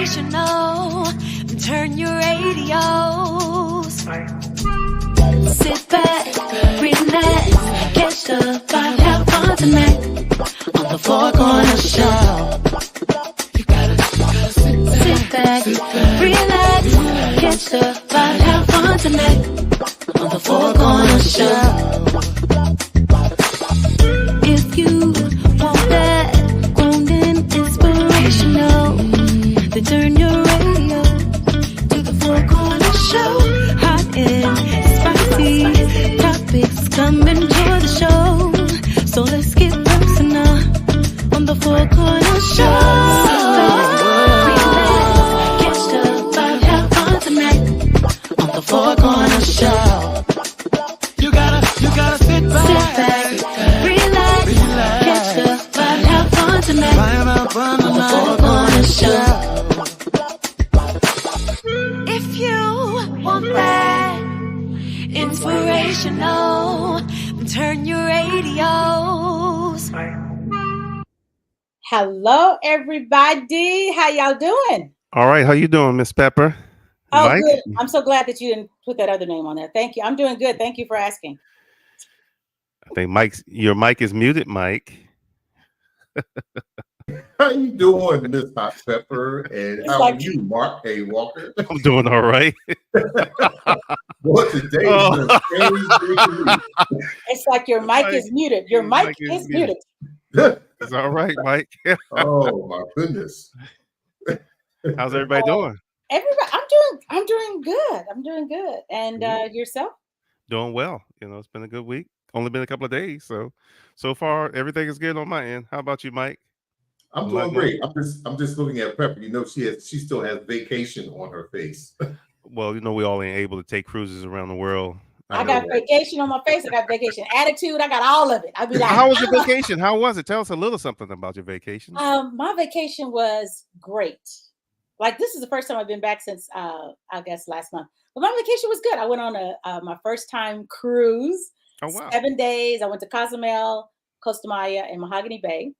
inspirational. Turn your radios. Sit back, relax, catch the vibe, have fun tonight on the Four Corner Show. You gotta sit back, relax, catch the vibe, have fun tonight on the Four Corner Show. If you want that grounding inspirational, then turn your radio to the Four Corner Show. Hot and spicy topics, come enjoy the show. So let's get personal on the Four Corner Show. Relax, catch the vibe, have fun tonight on the Four Corner Show. You gotta sit back, relax, catch the vibe, have fun tonight on the Four Corner Show. If you want that inspirational, turn your radios. Hello, everybody. How y'all doing? All right. How you doing, Miss Pepper? Oh, Mike? good. I'm so glad that you didn't put that other name on there. Thank you. I'm doing good. Thank you for asking. I think your mic is muted, Mike. How you doing, Miss Hot Pepper? And how are you, Mark A. Walker? I'm doing all right. Boy, today is a strange day for me. It's like your mic is muted. Your mic is muted. It's all right, Mike. Oh my goodness. How's everybody doing? Everybody, I'm doing good. I'm doing good. And yourself? Doing well. It's been a good week. Only been a couple of days, so far everything is good on my end. How about you, Mike? I'm doing great. I'm just looking at Pepper. She still has vacation on her face. Well, we all ain't able to take cruises around the world. I got vacation on my face. I got vacation attitude. I got all of it. I'd be like, how was your vacation? How was it? Tell us a little something about your vacation. My vacation was great. Like, this is the first time I've been back since I guess last month. But my vacation was good. I went on my first time cruise. Oh wow! 7 days. I went to Cozumel, Costa Maya, and Mahogany Bay.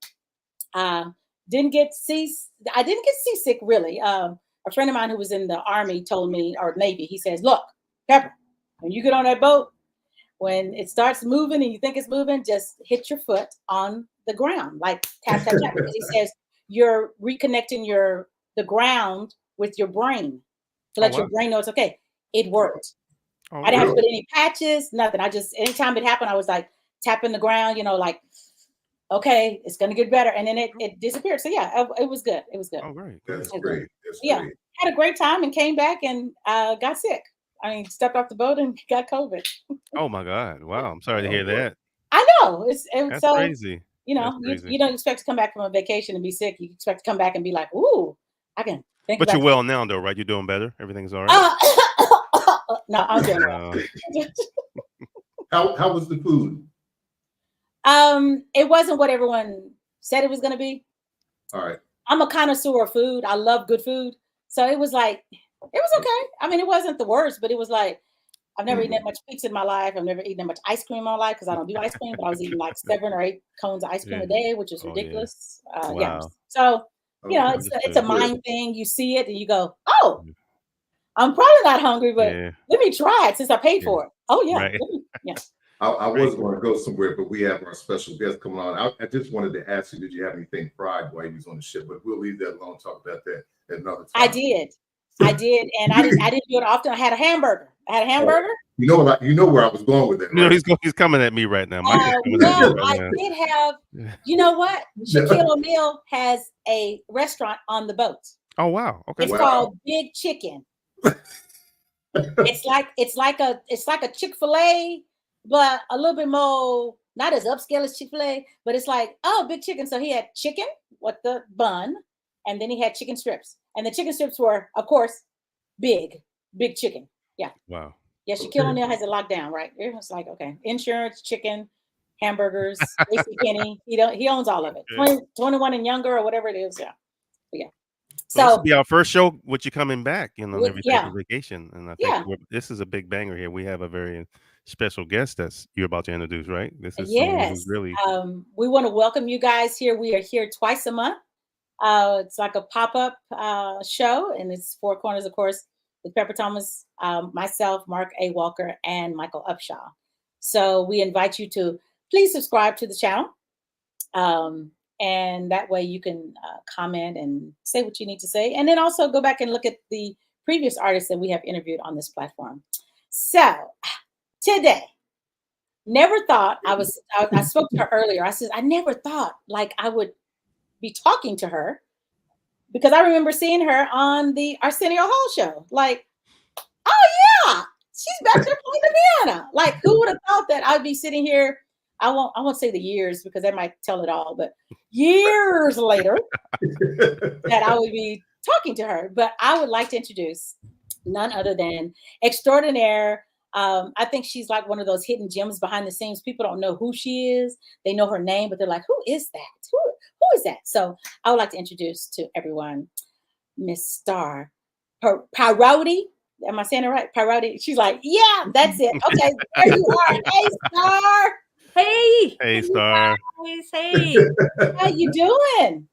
Didn't get seasick really. A friend of mine who was in the Army told me, or Navy, he says, "Look, Pepper, when you get on that boat, when it starts moving and you think it's moving, just hit your foot on the ground, like tap tap tap." Because he says you're reconnecting the ground with your brain to let your brain know it's okay. It worked. I didn't have to put any patches, nothing. I just, anytime it happened, I was like tapping the ground, like, okay, it's gonna get better, and then it disappeared. So yeah, it was good. It was good. Oh, great. That's great. That's great. Had a great time and came back and got sick. I mean, stepped off the boat and got COVID. Oh my God! Wow, I'm sorry to hear that. I know it's That's so crazy. You don't expect to come back from a vacation and be sick. You expect to come back and be like, ooh, I can think. But you're well now, though, right? You're doing better. Everything's all right. No, I'm doing well. How was the food? It wasn't what everyone said it was going to be. All right. I'm a connoisseur of food. I love good food. So it was like, it was okay. I mean, it wasn't the worst, but it was like, I've never eaten that much pizza in my life. I've never eaten that much ice cream in my life because I don't do ice cream, but I was eating like 7 or 8 cones of ice cream a day, which is ridiculous. Wow. Yeah. So, it's a mind thing. You see it and you go, oh, I'm probably not hungry, but let me try it since I paid for it. Oh, yeah. Right. Yeah. I was going to go somewhere, but we have our special guest coming on. I just wanted to ask you, did you have anything fried while you was on the ship? But we'll leave that alone. Talk about that at another time. I did, and I didn't do it often. I had a hamburger. You know where I was going with that. Right? He's coming at me right now. Did have. You know what? Shaquille O'Neal has a restaurant on the boat. Oh wow! Okay. It's called Big Chicken. It's like a Chick-fil-A, but a little bit more, not as upscale as Chick-fil-A, but it's like, oh, Big Chicken. So he had chicken with the bun, and then he had chicken strips. And the chicken strips were, of course, big chicken. Yeah. Wow. Yeah, Shaquille O'Neal has it locked down, right? It's like, okay, insurance, chicken, hamburgers, JCPenney. He owns all of it. 21 and younger or whatever it is. Yeah. But yeah. So this will be our first show with you coming back, every vacation. And I think this is a big banger here. We have a very special guest that's you're about to introduce, right? This is someone who's really we want to welcome you guys here. We are here twice a month. It's like a pop-up show, and it's Four Corners, of course, with Pepper Thomas, myself, Mark A. Walker, and Michael Upshaw. So we invite you to please subscribe to the channel. And that way you can comment and say what you need to say. And then also go back and look at the previous artists that we have interviewed on this platform. So today, never thought I spoke to her earlier. I said, I never thought like I would be talking to her, because I remember seeing her on the Arsenio Hall Show. Like, oh yeah, she's back there playing the piano. Like, who would have thought that I'd be sitting here? I won't say the years because that might tell it all, but years later that I would be talking to her. But I would like to introduce none other than extraordinaire. I think she's like one of those hidden gems behind the scenes. People don't know who she is. They know her name, but they're like, who is that? Who is that? So I would like to introduce to everyone Miss Starr Parodi. Am I saying it right? Parodi. She's like, yeah, that's it. Okay, there you are. Hey, Starr. Hey, Starr. Guys. Hey. How you doing?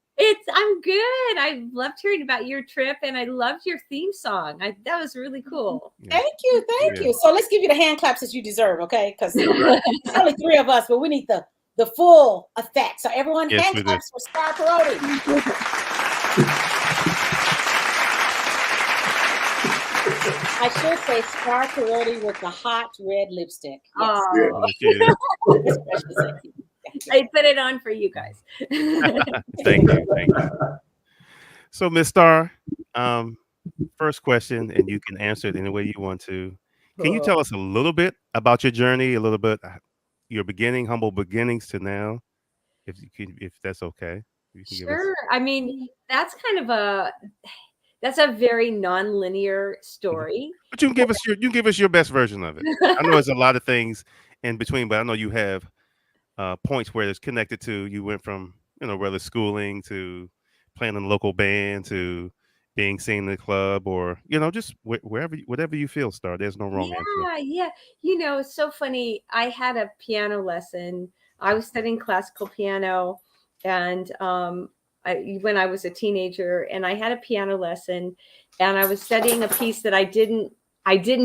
I'm good. I loved hearing about your trip, and I loved your theme song. That was really cool. Thank you. So let's give you the hand claps as you deserve, okay? Because it's only 3 of us, but we need the full effect. So everyone, hand claps for Starr Parodi. I should say Starr Parodi with the hot red lipstick. Yes. Oh. I put it on for you guys. Thank you. So, Miss Starr, first question, and you can answer it any way you want to. Can you tell us a little bit about your journey, a little bit your humble beginnings to now, if that's okay? Sure. I mean, that's a very non-linear story. But you can give us your best version of it. I know there's a lot of things in between, but I know you have points where it's connected to. You went from whether schooling to playing in a local band to being seen in the club, or just whatever you feel, Starr. There's no wrong answer. Yeah. It's so funny. I had a piano lesson. I was studying classical piano, and when I was a teenager, and I had a piano lesson, and I was studying a piece that I didn't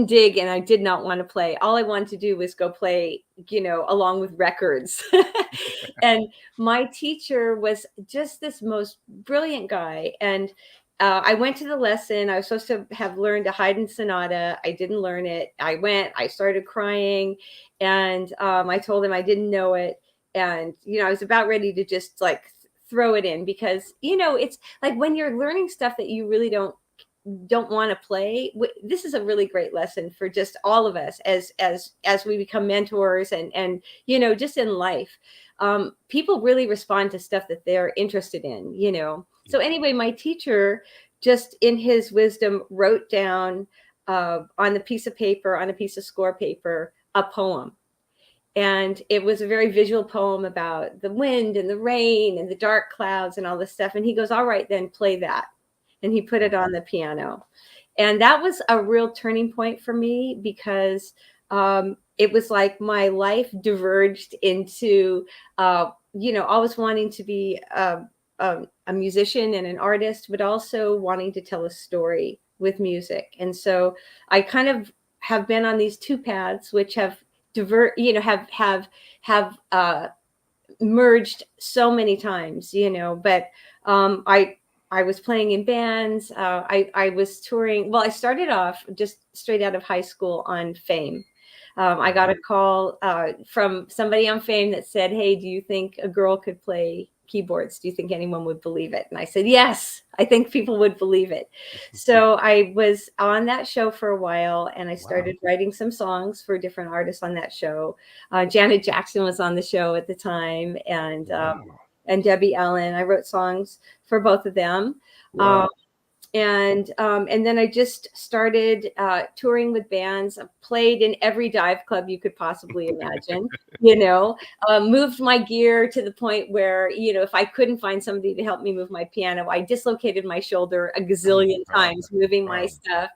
dig, and I did not want to play. All I wanted to do was go play, along with records. And my teacher was just this most brilliant guy. And I went to the lesson. I was supposed to have learned a Haydn sonata. I didn't learn it. I started crying, and I told him I didn't know it. And, I was about ready to just like throw it in, because, it's like when you're learning stuff that you really don't want to play. This is a really great lesson for just all of us as we become mentors and just in life. People really respond to stuff that they're interested in, So anyway, my teacher just in his wisdom wrote down on a piece of score paper, a poem. And it was a very visual poem about the wind and the rain and the dark clouds and all this stuff. And he goes, all right, then play that. And he put it on the piano. And that was a real turning point for me, because it was like my life diverged into, always wanting to be a musician and an artist, but also wanting to tell a story with music. And so I kind of have been on these two paths, which have merged so many times, but I was playing in bands. I was touring. Well, I started off just straight out of high school on Fame. I got a call from somebody on Fame that said, hey, do you think a girl could play keyboards? Do you think anyone would believe it? And I said, yes, I think people would believe it. So I was on that show for a while, and I started writing some songs for different artists on that show. Janet Jackson was on the show at the time, and Debbie Allen. I wrote songs for both of them. Wow. And then I just started touring with bands. I played in every dive club you could possibly imagine, moved my gear to the point where, if I couldn't find somebody to help me move my piano, I dislocated my shoulder a gazillion times moving my stuff.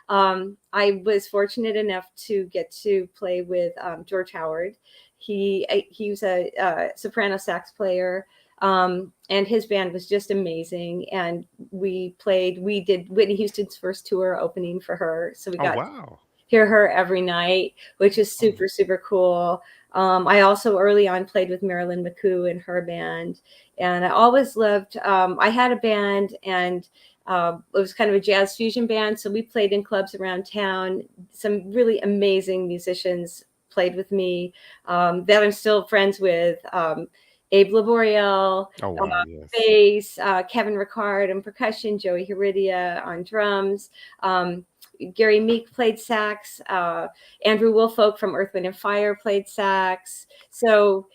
I was fortunate enough to get to play with George Howard. He was a soprano sax player. And his band was just amazing. And we did Whitney Houston's first tour opening for her. So we Oh, got wow. hear her every night, which is super, super cool. I also early on played with Marilyn McCoo and her band. And I always loved, I had a band, and it was kind of a jazz fusion band. So we played in clubs around town. Some really amazing musicians played with me that I'm still friends with. Abe Laboriel, Oh, wow. Yes. bass, Kevin Ricard on percussion, Joey Heredia on drums. Gary Meek played sax. Andrew Woolfolk from Earth, Wind and Fire played sax. So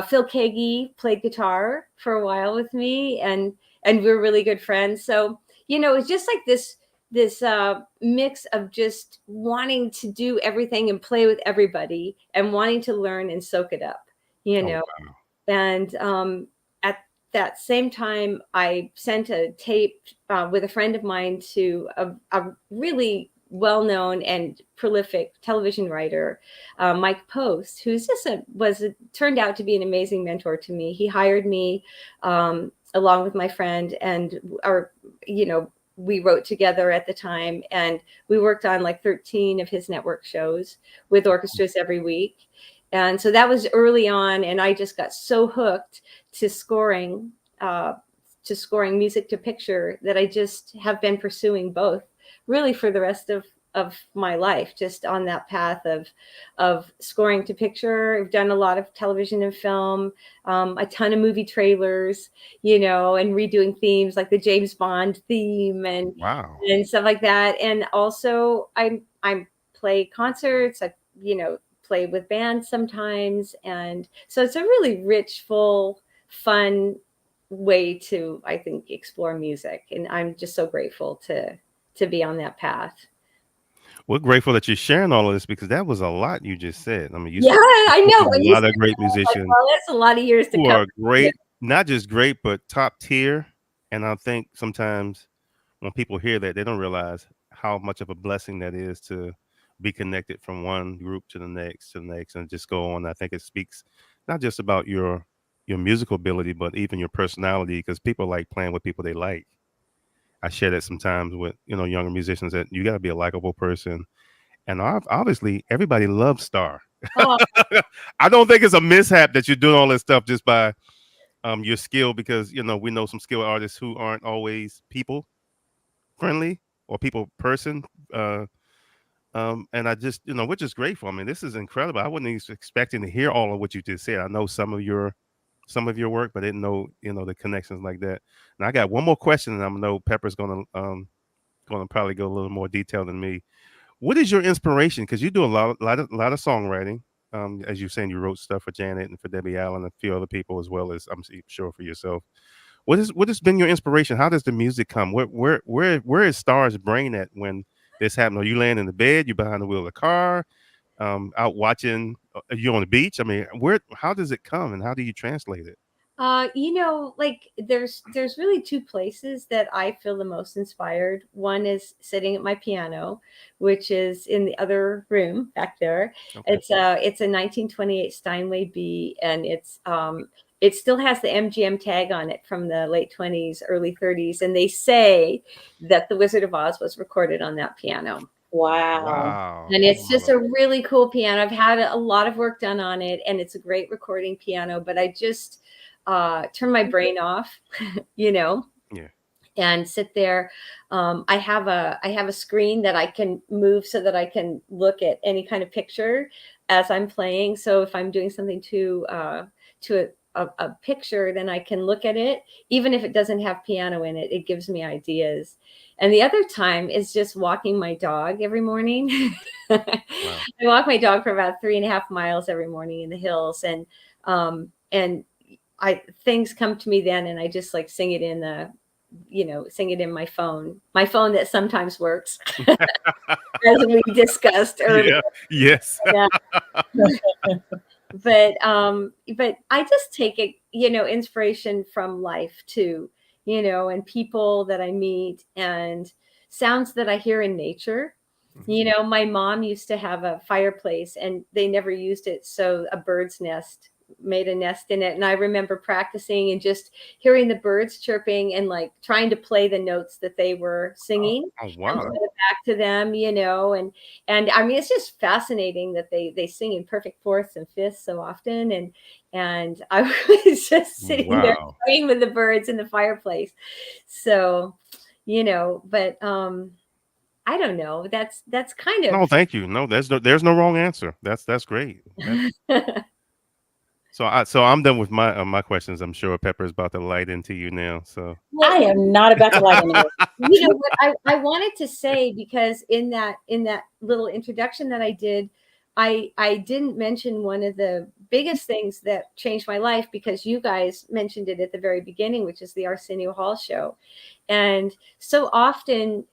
Phil Kagi played guitar for a while with me, and we were really good friends. So, it's just like this mix of just wanting to do everything and play with everybody and wanting to learn and soak it up, Oh, wow. And at that same time, I sent a tape with a friend of mine to a really well-known and prolific television writer, Mike Post, who's turned out to be an amazing mentor to me. He hired me along with my friend, and we wrote together at the time, and we worked on like 13 of his network shows with orchestras every week. And so that was early on, and I just got so hooked to scoring music to picture that I just have been pursuing both really for the rest of my life, just on that path of scoring to picture. I've done a lot of television and film, a ton of movie trailers, and redoing themes like the James Bond theme and Wow. and stuff like that. And also I play concerts. I play with bands sometimes, and so it's a really rich, full, fun way to, I think, explore music, and I'm just so grateful to be on that path. We're grateful that you're sharing all of this, because that was a lot you just said. I mean, you I know. a lot of great musicians Well, that's a lot of years to who come. are great, not just great, but top tier. And I think sometimes when people hear that, they don't realize how much of a blessing that is to be connected from one group to the next, and just go on. I think it speaks not just about your musical ability, but even your personality, because people like playing with people they like. I share that sometimes with younger musicians, that you got to be a likable person, and obviously everybody loves Starr. Oh. I don't think it's a mishap that you're doing all this stuff just by your skill, because we know some skilled artists who aren't always people friendly or people person. And I just, we're just grateful. I mean, this is incredible. I wasn't even expecting to hear all of what you just said. I know some of your work, but I didn't know, the connections like that. And I got one more question, and I know Pepper's gonna probably go a little more detailed than me. What is your inspiration? Because you do a lot of songwriting. As you're saying, you wrote stuff for Janet and for Debbie Allen and a few other people, as well as I'm sure for yourself. What has been your inspiration? How does the music come? Where is Starr's brain at when this happened? Are you laying in the bed? You behind the wheel of the car? Out watching? Are you on the beach? I mean, how does it come, and how do you translate it? Like there's really two places that I feel the most inspired. One is sitting at my piano, which is in the other room back there. Okay. It's a 1928 Steinway B, and it still has the MGM tag on it from the late 20s, early 30s, and they say that The Wizard of Oz was recorded on that piano. Wow. And it's just a really cool piano. I've had a lot of work done on it, and it's a great recording piano, but I just turn my brain off, and sit there. I have a screen that I can move so that I can look at any kind of picture as I'm playing. So if I'm doing something to a picture, then I can look at it, even if it doesn't have piano in it. It gives me ideas. And the other time is just walking my dog every morning. Wow. I walk my dog for about 3.5 miles every morning in the hills, and things come to me then, and I just like sing it in my phone that sometimes works, as we discussed earlier. Yeah. Yes. But I just take it, inspiration from life too, and people that I meet and sounds that I hear in nature. My mom used to have a fireplace, and they never used it, so a bird's nest made a nest in it. And I remember practicing and just hearing the birds chirping and like trying to play the notes that they were singing. Oh, wow. And play it back to them, you know, and I mean, it's just fascinating that they sing in perfect fourths and fifths so often. And I was just sitting there Wow. playing with the birds in the fireplace. So, you know, but I don't know. That's kind of No, thank you. No, there's no wrong answer. That's great. So I'm done with my questions. I'm sure Pepper's about to light into you now. So I am not about to light into it. you know what I wanted to say, because in that little introduction that I did, I didn't mention one of the biggest things that changed my life, because you guys mentioned it at the very beginning, which is the Arsenio Hall Show. And so often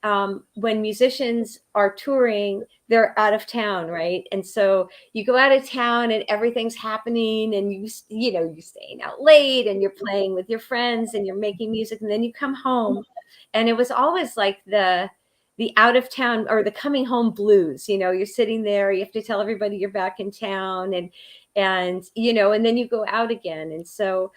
when musicians are touring, they're out of town, right? And so you go out of town and everything's happening, and you're staying out late and you're playing with your friends and you're making music, and then you come home, and it was always like the out of town or the coming home blues. You know, you're sitting there, you have to tell everybody you're back in town, and you know, and then you go out again. And so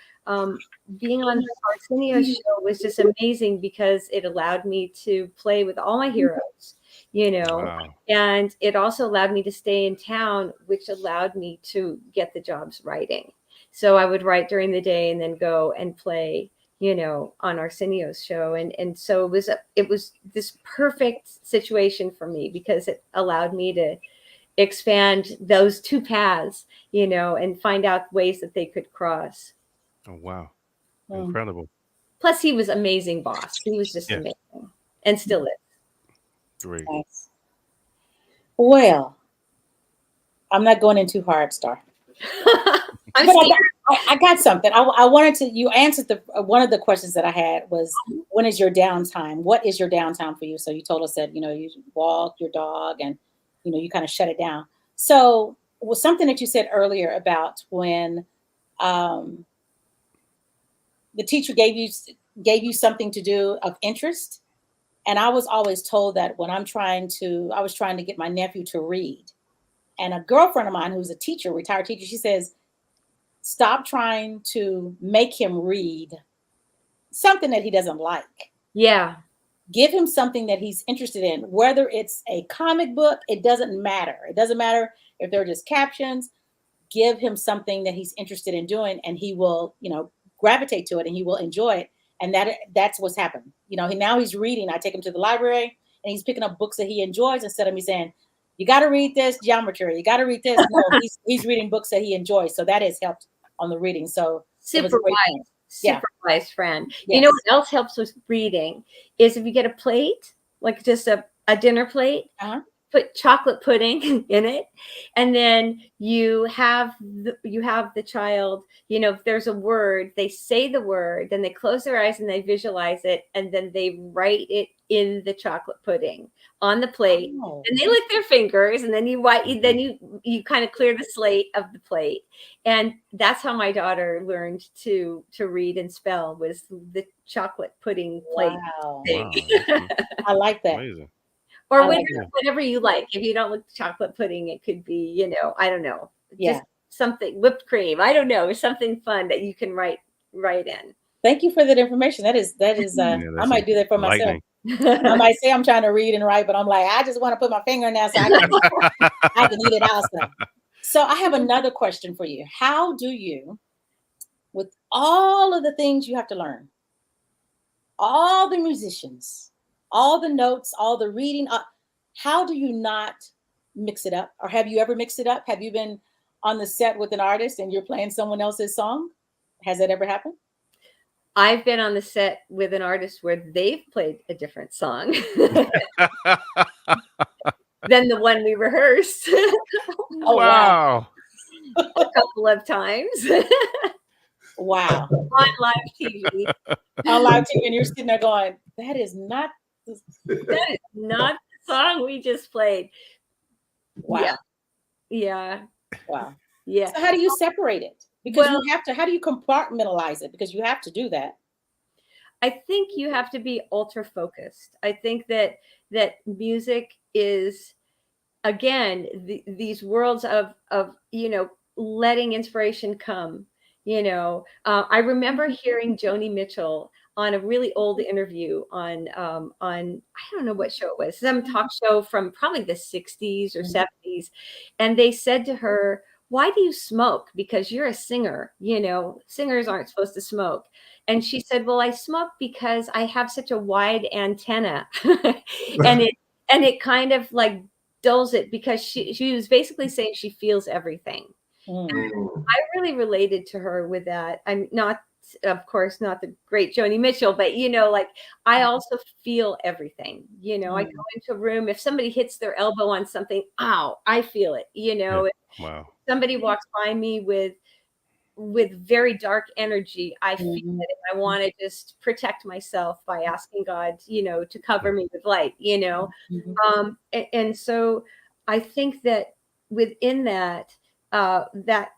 being on the Arsenio show was just amazing, because it allowed me to play with all my heroes, you know. wow. And it also allowed me to stay in town, which allowed me to get the jobs writing. So I would write during the day and then go and play, you know, on Arsenio's show. And so it was this perfect situation for me, because it allowed me to expand those two paths, you know, and find out ways that they could cross. Oh, wow. Incredible. Plus, he was amazing boss. He was just amazing, and still is. Great. Thanks. Well, I'm not going in too hard, Starr. I'm But scared. I got something. I wanted to. You answered one of the questions that I had was, when is your downtime? What is your downtime for you? So you told us that, you know, you walk your dog and, you know, you kind of shut it down. So was something that you said earlier about when the teacher gave you something to do of interest. And I was always told that when I was trying to get my nephew to read. And a girlfriend of mine who's a teacher, retired teacher, she says, stop trying to make him read something that he doesn't like. Yeah. Give him something that he's interested in, whether it's a comic book, it doesn't matter. It doesn't matter if they're just captions. Give him something that he's interested in doing, and he will, you know, gravitate to it, and he will enjoy it. And that's what's happened. You know, now he's reading. I take him to the library, and he's picking up books that he enjoys, instead of me saying, you got to read this geometry, you got to read this. No, he's reading books that he enjoys. So that has helped on the reading. So Super wise friend. Yes. You know what else helps with reading is if you get a plate, like just a dinner plate, put chocolate pudding in it, and then you have the child, you know, if there's a word, they say the word, then they close their eyes and they visualize it, and then they write it in the chocolate pudding on the plate, and they lick their fingers, and then you kind of clear the slate of the plate. And that's how my daughter learned to read and spell, was the chocolate pudding plate thing. Wow. I like that. Amazing. Or whatever you like. If you don't like chocolate pudding, it could be, you know, I don't know, just something, whipped cream. I don't know, something fun that you can write in. Thank you for that information. That is I might do that for myself. I might say I'm trying to read and write, but I'm like, I just want to put my finger in there so I can eat it also. So I have another question for you. How do you, with all of the things you have to learn, all the musicians, all the notes, all the reading, how do you not mix it up? Or have you ever mixed it up? Have you been on the set with an artist and you're playing someone else's song? Has that ever happened? I've been on the set with an artist where they've played a different song than the one we rehearsed. Oh, wow. A couple of times. Wow. On live TV. On live TV, and you're sitting there going, that is not the song we just played. Wow. Yeah. Wow. Yeah. So how do you separate it? Because you have to, how do you compartmentalize it? Because you have to do that. I think you have to be ultra focused. I think that music is, again, these worlds of, you know, letting inspiration come. I remember hearing Joni Mitchell on a really old interview on I don't know what show it was, some talk show from probably the 60s or 70s. And they said to her, why do you smoke? Because you're a singer, singers aren't supposed to smoke. And she said, well, I smoke because I have such a wide antenna. and it kind of like dulls it, because she was basically saying she feels everything. I really related to her with that. I'm not, of course, not the great Joni Mitchell, but like I also feel everything. I go into a room, if somebody hits their elbow on something, ow, I feel it. Wow. If somebody walks by me with very dark energy, I feel it, and I want to just protect myself by asking God, to cover me with light. And so I think that within that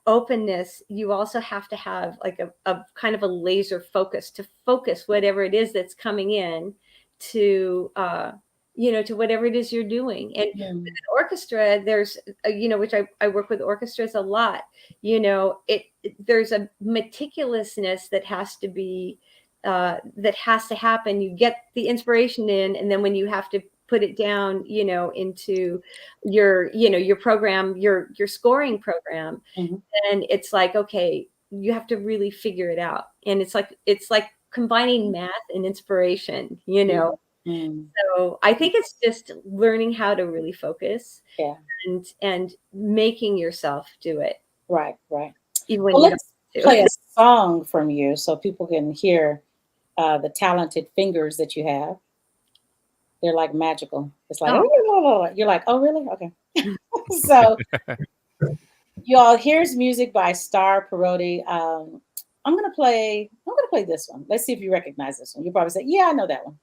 openness, you also have to have like a kind of a laser focus to focus whatever it is that's coming in to to whatever it is you're doing. And with an orchestra, there's which I work with orchestras a lot. There's a meticulousness that has to be that has to happen. You get the inspiration in, and then when you have to put it down, into your program, your scoring program, and it's like, okay, you have to really figure it out. And it's like combining math and inspiration, So I think it's just learning how to really focus, and making yourself do it. Right. Even when Let's play a song from you so people can hear the talented fingers that you have. They're like magical. It's like, you're like, oh, really? Okay. So, y'all, here's music by Starr Parodi. I'm gonna play this one. Let's see if you recognize this one. You probably say, yeah, I know that one.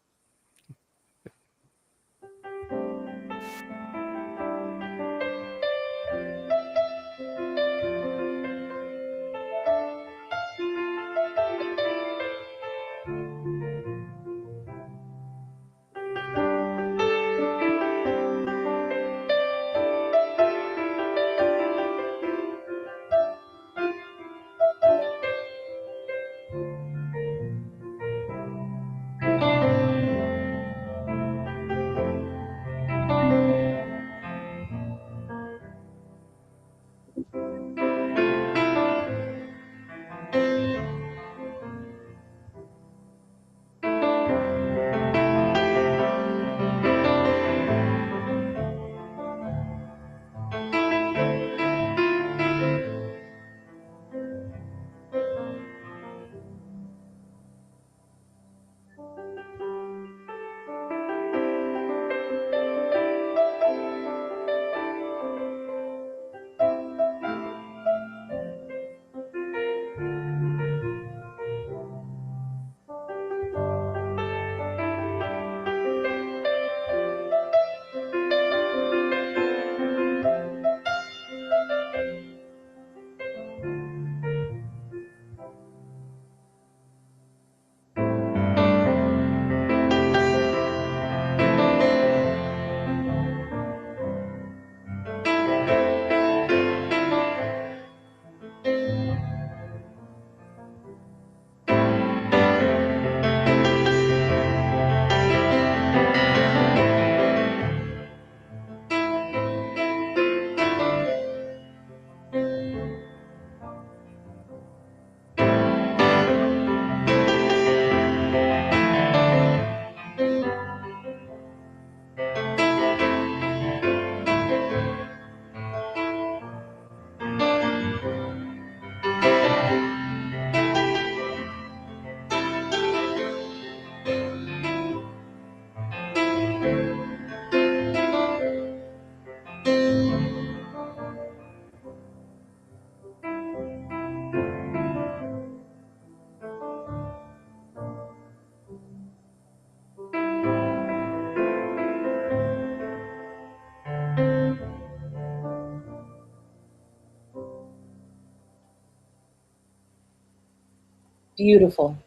Beautiful.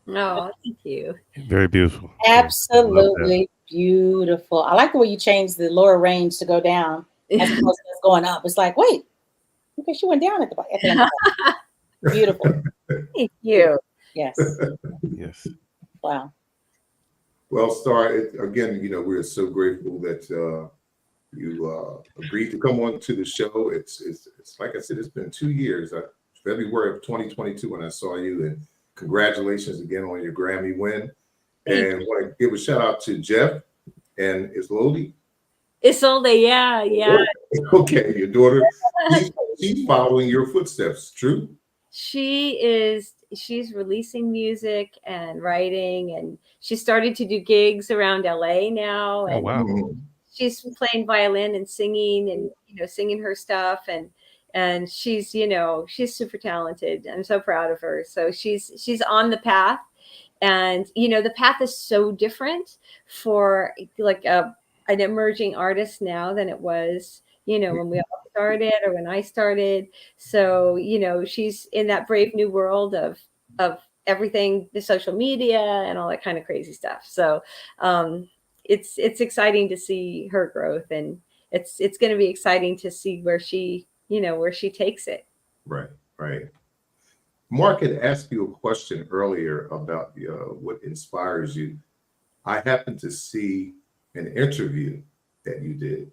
No, thank you. Very beautiful. Absolutely beautiful. I like the way you changed the lower range to go down as opposed to going up. It's like, wait, Okay, she went down at the end. Beautiful. Thank you. Yes. Yes. Wow. Well, Starr, again, we're so grateful that you agreed to come on to the show. It's like I said, it's been 2 years. February of 2022 when I saw you, and congratulations again on your Grammy win. And I want to give a shout out to Jeff and Isolde. Isolde, yeah. Okay, your daughter, she's following your footsteps, true? She's releasing music and writing, and she started to do gigs around LA now. And wow. She's playing violin and singing, and singing her stuff, and she's she's super talented. I'm so proud of her. So she's on the path, and the path is so different for like an emerging artist now than it was when we all started or when I started. So she's in that brave new world of everything, the social media and all that kind of crazy stuff. So it's exciting to see her growth, and it's going to be exciting to see where she takes it. Right. Mark had asked you a question earlier about what inspires you. I happened to see an interview that you did,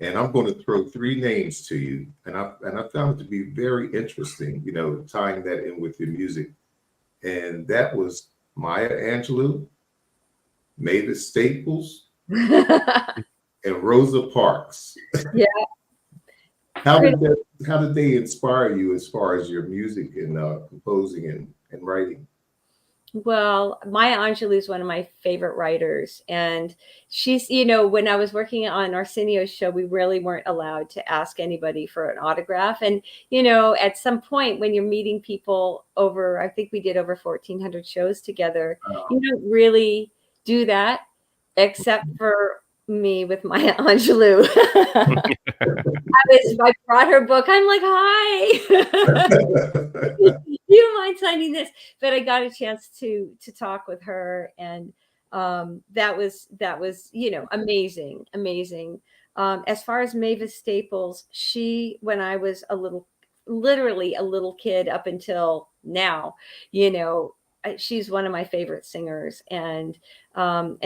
and I'm going to throw 3 names to you, and I found it to be very interesting, tying that in with your music, and that was Maya Angelou, Mavis Staples, and Rosa Parks. Yeah. How did they inspire you as far as your music and composing and writing? Well, Maya Angelou is one of my favorite writers, and she's, when I was working on Arsenio's show, we really weren't allowed to ask anybody for an autograph. And, at some point when you're meeting people over, I think we did over 1,400 shows together, you don't really do that except for me with Maya Angelou. I brought her book. I'm like, hi. You don't mind signing this? But I got a chance to talk with her, and that was amazing. As far as Mavis Staples, when I was literally a little kid up until now, she's one of my favorite singers, and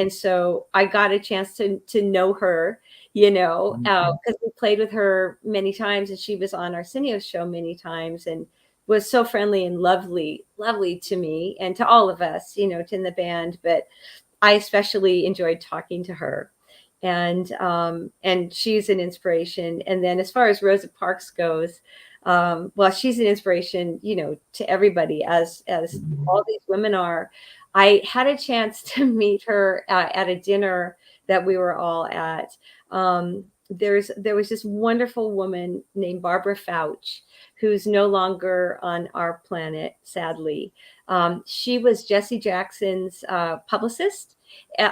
so I got a chance to know her, because we played with her many times, and she was on Arsenio's show many times, and was so friendly and lovely to me and to all of us, in the band. But I especially enjoyed talking to her, and she's an inspiration. And then as far as Rosa Parks goes, well, she's an inspiration, to everybody, as all these women are. I had a chance to meet her at a dinner that we were all at. There was this wonderful woman named Barbara Fouch, who's no longer on our planet, sadly. She was Jesse Jackson's publicist,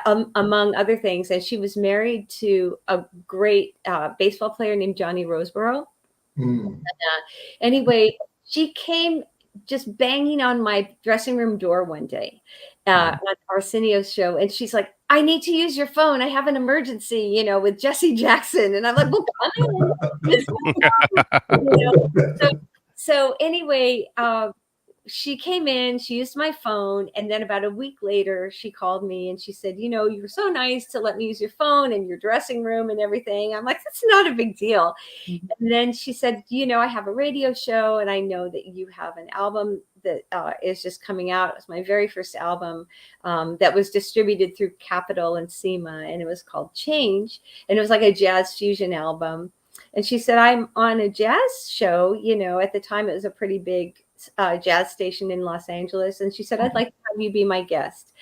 among other things, and she was married to a great baseball player named Johnny Roseborough. Anyway, she came just banging on my dressing room door one day on Arsenio's show, and she's like, I need to use your phone. I have an emergency, with Jesse Jackson. And I'm like, well, come on. So anyway, she came in, she used my phone, and then about a week later, she called me and she said, you were so nice to let me use your phone and your dressing room and everything. I'm like, that's not a big deal. And then she said, I have a radio show, and I know that you have an album that is just coming out. It was my very first album that was distributed through Capitol and SEMA, and it was called Change, and it was like a jazz fusion album. And she said, I'm on a jazz show, at the time it was a pretty big jazz station in Los Angeles. And she said, I'd like to have you be my guest.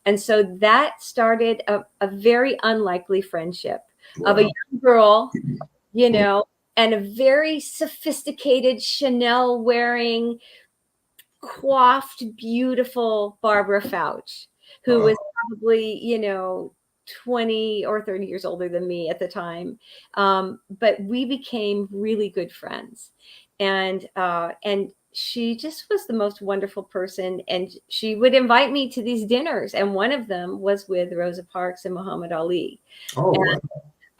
And so that started a very unlikely friendship of a young girl, and a very sophisticated Chanel wearing, coiffed, beautiful Barbara Fouch, who was probably, 20 or 30 years older than me at the time. But we became really good friends. And she just was the most wonderful person. And she would invite me to these dinners. And one of them was with Rosa Parks and Muhammad Ali.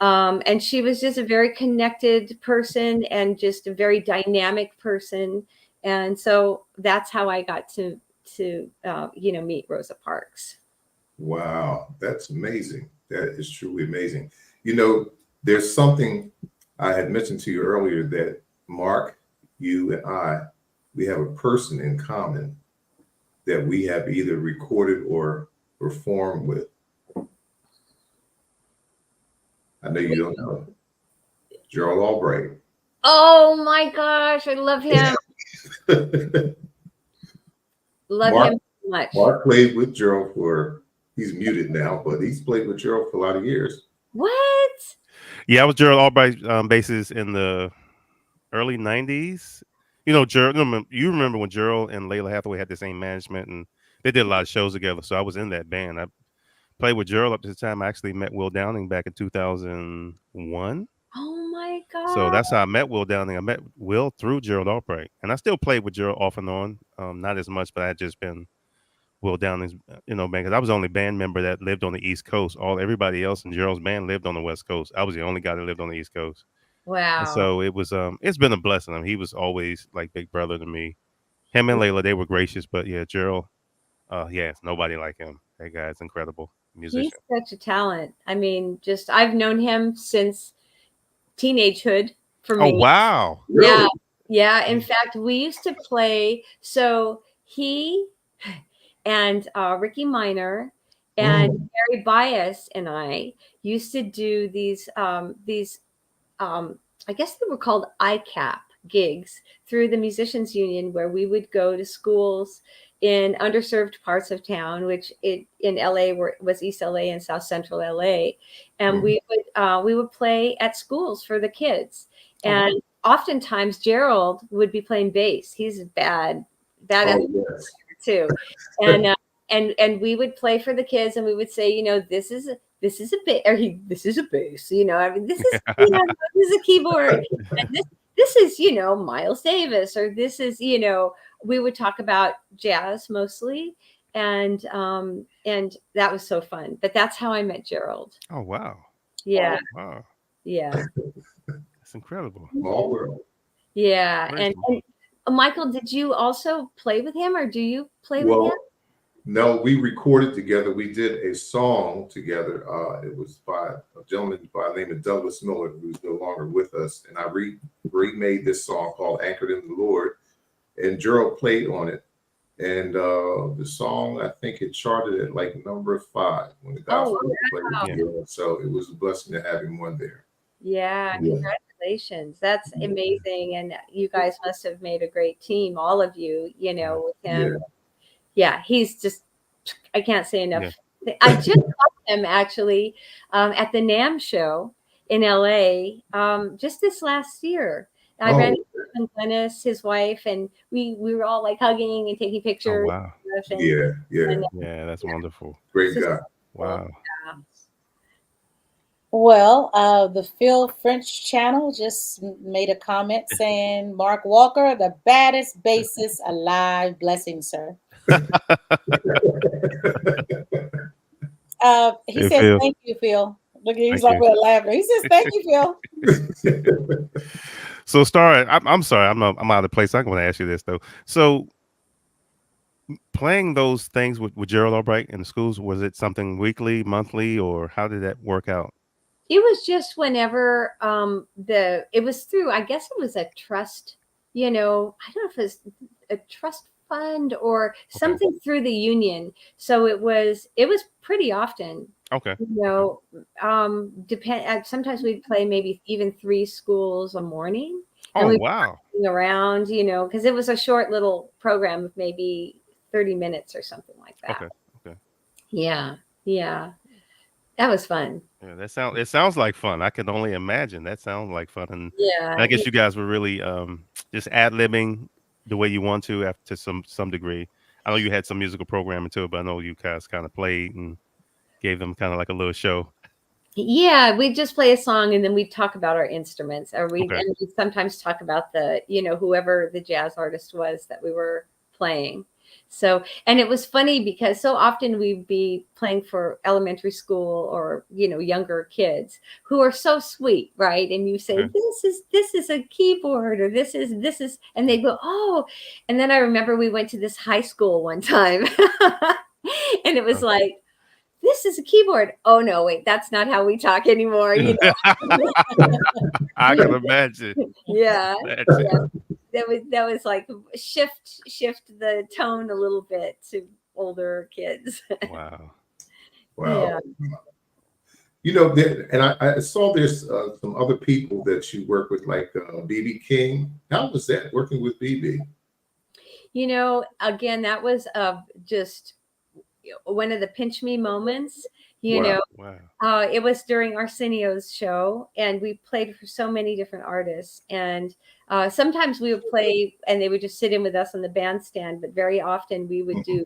And she was just a very connected person and just a very dynamic person. And so that's how I got to meet Rosa Parks. Wow, that's amazing. That is truly amazing. You know, there's something I had mentioned to you earlier that Mark, you and we have a person in common that we have either recorded or performed with. I know you don't know. Gerald Albright. Oh my gosh, I love him. Love him so much. Mark played with Gerald he's muted now, but he's played with Gerald for a lot of years. What? Yeah, I was Gerald Albright bassist in the early 90s. You know, Gerald, you remember when Gerald and Layla Hathaway had the same management and they did a lot of shows together. So I was in that band. I played with Gerald up to the time. I actually met Will Downing back in 2001. Oh my God. So that's how I met Will Downing. I met Will through Gerald Albright. And I still played with Gerald off and on. Not as much, but I had just been Will Downing's, band, because I was the only band member that lived on the East Coast. Everybody else in Gerald's band lived on the West Coast. I was the only guy that lived on the East Coast. Wow. And so it was, it's been a blessing. I mean, he was always like big brother to me. Him and Layla, they were gracious, but yeah, Gerald, it's nobody like him. That guy's incredible musician. He's such a talent. I mean, I've known him since teenagehood for me. Oh, wow. Yeah. Yeah. In fact, we used to play. So he and Ricky Minor and Barry Bias and I used to do these I guess they were called ICAP gigs through the Musicians Union, where we would go to schools in underserved parts of town, which in LA was East LA and South Central LA. And we would play at schools for the kids. And oftentimes Gerald would be playing bass. He's bad too. And we would play for the kids and we would say, this is a bass, this is a bass, I mean, this is, this is a keyboard. And this is, Miles Davis, or this is, we would talk about jazz mostly. And that was so fun. But that's how I met Gerald. Oh, wow. Yeah. Oh, wow. Yeah. That's incredible. Small world. Yeah. And Michael, did you also play with him, or do you play with him? No, we recorded together. We did a song together. It was by a gentleman by the name of Douglas Miller, who's no longer with us. And I remade this song called Anchored in the Lord. And Gerald played on it. And the song, I think it charted at like number 5 when the gospel played. Yeah. So it was a blessing to have him on there. Yeah, congratulations. That's amazing. And you guys must have made a great team, all of you, with him. Yeah, he's just, I can't say enough. Yeah. I just saw him actually at the NAMM show in LA just this last year. I ran into Dennis, his wife, and we were all like hugging and taking pictures. Oh, wow. And that's wonderful. Great guy. Wow. Yeah. Well, the Phil French channel just made a comment saying, Mark Walker, the baddest bassist alive. Blessings, sir. He says, Phil. Thank you, Phil. Look, he's like, we're laughing. He says, thank you, Phil. So, Starr, I'm sorry, I'm out of place. I'm going to ask you this though. So, playing those things with Gerald Albright in the schools, was it something weekly, monthly, or how did that work out? It was just whenever it was through, I guess it was a trust, I don't know if it was a trust fund or something through the union. So it was pretty often. Okay. Sometimes we'd play maybe even 3 schools a morning. And we'd be around, because it was a short little program of maybe 30 minutes or something like that. Okay. Yeah. That was fun. Yeah, it sounds like fun. I can only imagine. That sounds like fun. And yeah, I guess you guys were really just ad-libbing the way you want to to some degree. I know you had some musical programming too, but I know you guys kind of played and gave them kind of like a little show. Yeah, we'd just play a song and then we'd talk about our instruments, or we'd sometimes talk about the, whoever the jazz artist was that we were playing. So, and it was funny because so often we'd be playing for elementary school or, younger kids who are so sweet, right? And you say, Yeah. this is a keyboard, or this is, and they go, oh. And then I remember we went to this high school one time and it was like, this is a keyboard. Oh no, wait, that's not how we talk anymore. I can imagine. Yeah. Imagine. Yeah. That was like shift the tone a little bit to older kids. Wow. Wow. Yeah. And I saw there's some other people that you work with, like B.B. King. How was that working with B.B.? Again, that was just one of the pinch me moments. Wow. It was during Arsenio's show, and we played for so many different artists. And sometimes we would play, and they would just sit in with us on the bandstand. But very often we would do,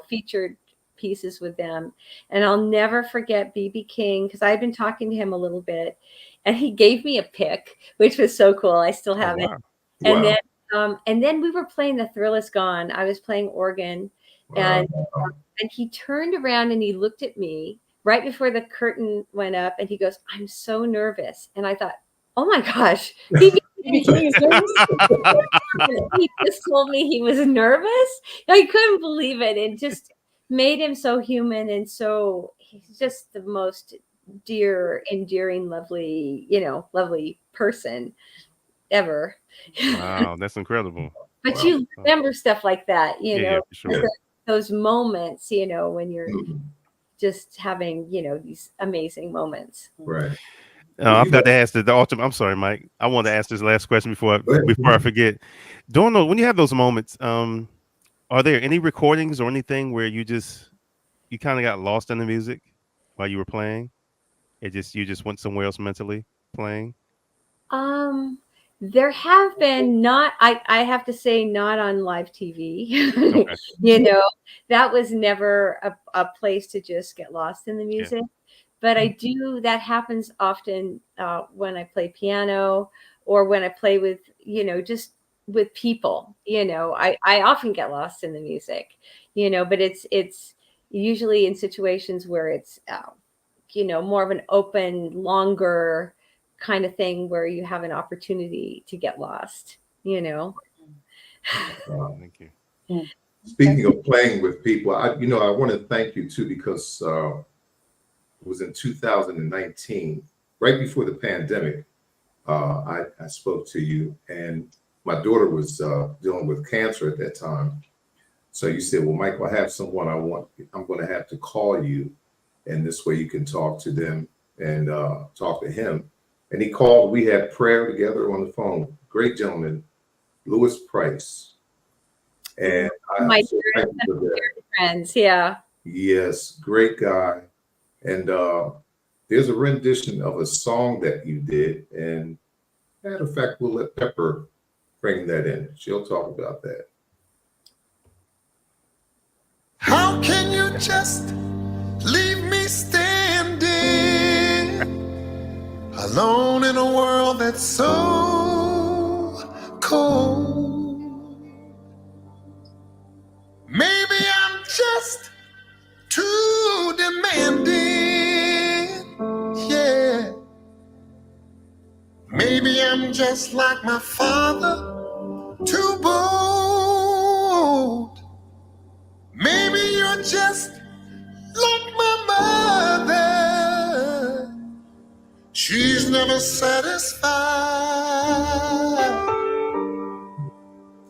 featured pieces with them. And I'll never forget B.B. King, because I've been talking to him a little bit, and he gave me a pick, which was so cool. I still have it. And then we were playing The Thrill Is Gone. I was playing organ, and he turned around and he looked at me right before the curtain went up, and he goes, "I'm so nervous." And I thought, oh my gosh, he just told me he was nervous. I couldn't believe it. It just made him so human, and he's just the most dear, endearing, lovely, lovely person ever. Wow, that's incredible. But you remember stuff like that, Yeah, for sure. those moments, when you're just having, these amazing moments. Right. I've got to ask the ultimate. I'm sorry, Mike. I want to ask this last question before I forget. When you have those moments, are there any recordings or anything where you kind of got lost in the music while you were playing? You just went somewhere else mentally playing? There have been I have to say, not on live TV. Okay. That was never a place to just get lost in the music. But that happens often when I play piano, or when I play with, just with people. I often get lost in the music, but it's usually in situations where it's, more of an open, longer kind of thing where you have an opportunity to get lost, Thank you. Yeah. Speaking of playing with people, I want to thank you too, because it was in 2019, right before the pandemic. I spoke to you, and my daughter was dealing with cancer at that time. So you said, well, Michael, I have someone I'm going to have to call you, and this way you can talk to them and talk to him. And he called. We had prayer together on the phone. Great gentleman, Louis Price. And my friends, yeah. Yes, great guy. And there's a rendition of a song that you did. And matter of fact, we'll let Pepper bring that in. She'll talk about that. How can you just leave me standing alone in a world that's so cold? Maybe I'm just too demanding, yeah. Maybe I'm just like my father, too bold. Maybe you're just like my mother. She's never satisfied.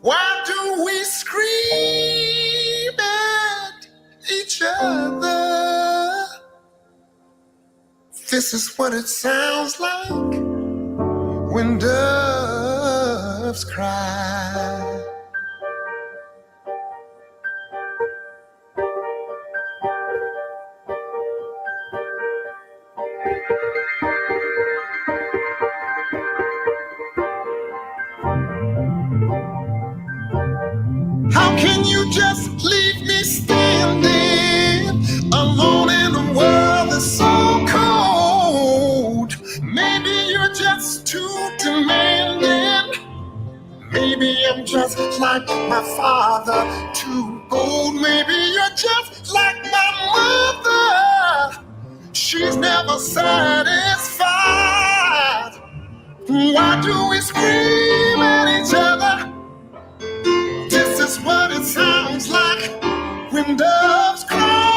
Why do we scream at each other? This is what it sounds like when doves cry. How can you just leave me standing alone in a world that's so cold? Maybe you're just too demanding. Maybe I'm just like my father, too Oh, maybe you're just like my mother. She's never satisfied. Why do we scream at each other? This is what it sounds like when doves cry.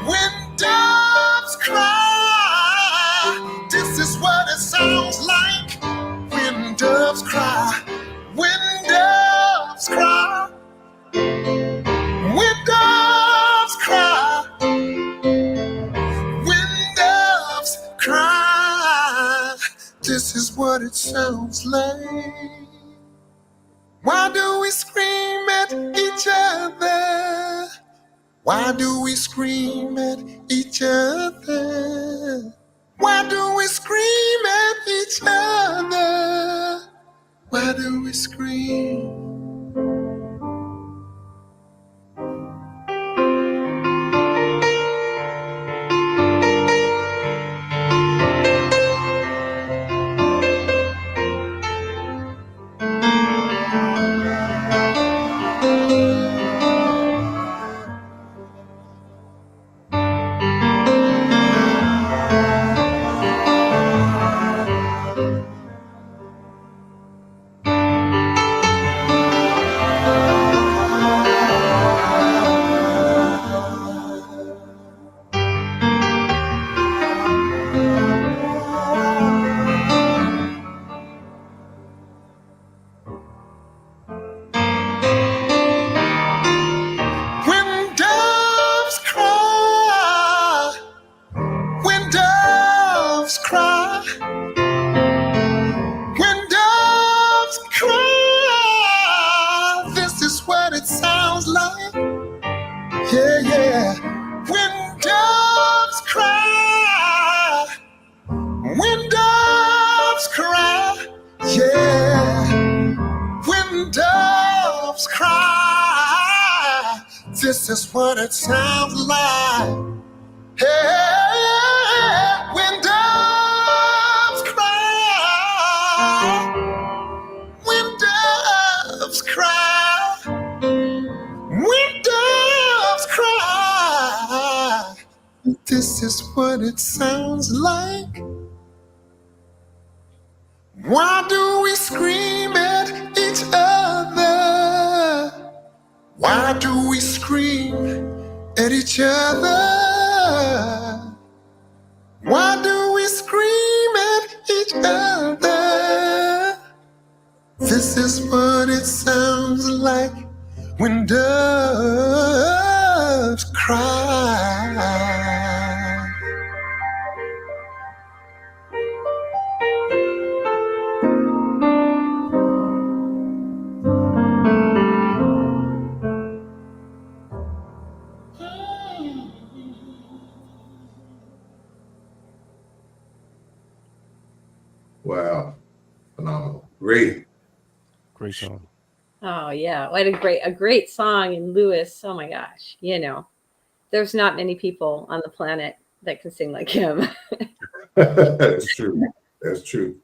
When doves cry, this is what it sounds like when doves cry. When doves cry. When doves cry. When doves cry. This is what it sounds like. Why do we scream at each other? Why do we scream at each other? Why do we scream at each other? Why do we scream? When doves cry, when doves cry, when doves cry, this is what it sounds like. Yeah, yeah. When doves cry, when doves cry, yeah. When doves cry, this is what it sounds like. Hey, when doves cry, when doves cry, when doves cry, this is what it sounds like. Why do we scream at each other? Why do we scream at each other? Why do we scream at each other? This is what it sounds like when doves cry. Wow. Phenomenal. Great. Great song. Oh yeah, what a great song. And Lewis, oh my gosh, you know, there's not many people on the planet that can sing like him. That's true. That's true.